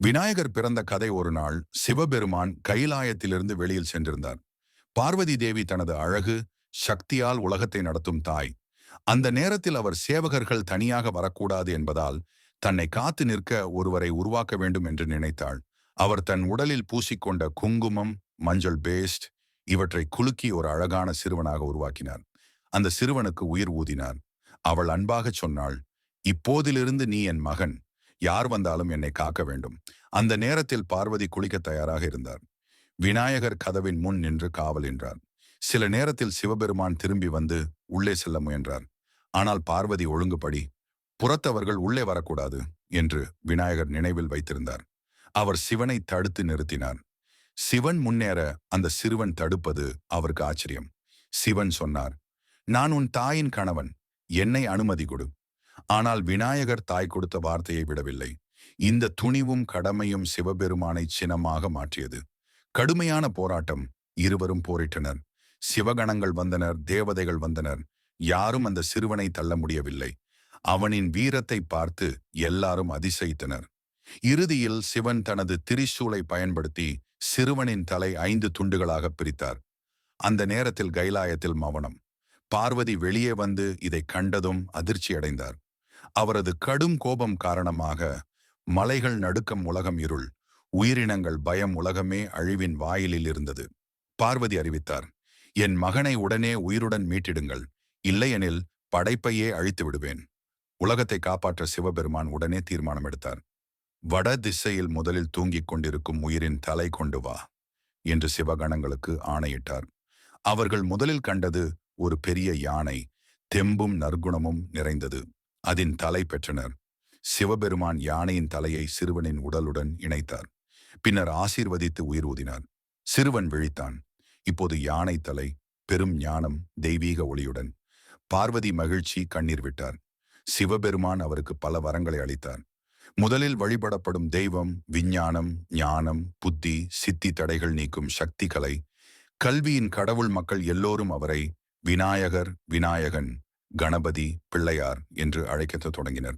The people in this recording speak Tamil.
விநாயகர் பிறந்த கதை. ஒரு நாள் சிவபெருமான் கைலாயத்திலிருந்து வெளியில் சென்றிருந்தார். பார்வதி தேவி தனது அழகு, சக்தியால் உலகத்தை நடத்தும் தாய். அந்த நேரத்தில் அவர் சேவகர்கள் தனியாக வரக்கூடாது என்பதால் தன்னை காத்து நிற்க ஒருவரை உருவாக்க வேண்டும் என்று நினைத்தாள். அவர் தன் உடலில் பூசிக்கொண்ட குங்குமம், மஞ்சள் பேஸ்ட் இவற்றை குலுக்கி ஒரு அழகான சிறுவனாக உருவாக்கினார். அந்த சிறுவனுக்கு உயிர் ஊதினார். அவள் அன்பாகச் சொன்னாள், இப்போதிலிருந்து நீ என் மகன். யார் வந்தாலும் என்னை காக்க வேண்டும். அந்த நேரத்தில் பார்வதி குளிக்க தயாராக இருந்தார். விநாயகர் கதவின் முன் நின்று காவல் என்றார். சில நேரத்தில் சிவபெருமான் திரும்பி வந்து உள்ளே செல்ல முயன்றார். ஆனால் பார்வதி ஒழுங்குபடி புறத்தவர்கள் உள்ளே வரக்கூடாது என்று விநாயகர் நினைவில் வைத்திருந்தார். அவர் சிவனை தடுத்து நிறுத்தினார். சிவன் முன்னேற அந்த சிறுவன் தடுப்பது அவருக்கு ஆச்சரியம். சிவன் சொன்னார், நான் உன் தாயின் கணவன், என்னை அனுமதி கொடு. ஆனால் விநாயகர் தாய் கொடுத்த வார்த்தையை விடவில்லை. இந்த துணிவும் கடமையும் சிவபெருமானை சினமாக மாற்றியது. கடுமையான போராட்டம். இருவரும் போரிட்டனர். சிவகணங்கள் வந்தனர், தேவதைகள் வந்தனர். யாரும் அந்த சிறுவனை தள்ள முடியவில்லை. அவனின் வீரத்தை பார்த்து எல்லாரும் அதிசயித்தனர். இறுதியில் சிவன் தனது திரிசூலை பயன்படுத்தி சிறுவனின் தலை 5 துண்டுகளாக பிரித்தார். அந்த நேரத்தில் கைலாயத்தில் மௌனம். பார்வதி வெளியே வந்து இதை கண்டதும் அதிர்ச்சியடைந்தார். அவரது கடும் கோபம் காரணமாக மலைகள் நடுக்கம், உலகம் இருள், உயிரினங்கள் பயம், உலகமே அழிவின் வாயிலில் இருந்தது. பார்வதி அறிவித்தார், என் மகனை உடனே உயிருடன் மீட்டிடுங்கள், இல்லையெனில் படைப்பையே அழித்து விடுவேன். உலகத்தை காப்பாற்ற சிவபெருமான் உடனே தீர்மானம் எடுத்தார். வட திசையில் முதலில் தூங்கிக் கொண்டிருக்கும் உயிரின் தலை கொண்டு வா என்று சிவகணங்களுக்கு ஆணையிட்டார். அவர்கள் முதலில் கண்டது ஒரு பெரிய யானை, தெம்பும் நற்குணமும் நிறைந்தது. அதன் தலை பெற்றனர். சிவபெருமான் யானையின் தலையை சிறுவனின் உடலுடன் இணைத்தார். பின்னர் ஆசீர்வதித்து உயிர் ஊதினார். சிறுவன் விழித்தான். இப்போது யானை தலை, பெரும் ஞானம், தெய்வீக ஒளியுடன். பார்வதி மகிழ்ச்சி கண்ணீர் விட்டார். சிவபெருமான் அவருக்கு பல வரங்களை அளித்தார். முதலில் வழிபடப்படும் தெய்வம், விஞ்ஞானம், ஞானம், புத்தி, சித்தி தடைகள் நீக்கும் சக்தி கலை, கல்வியின் கடவுள். மக்கள் எல்லோரும் அவரை விநாயகர், விநாயகன், கணபதி, பிள்ளையார் என்று அழைக்கத் தொடங்கினர்.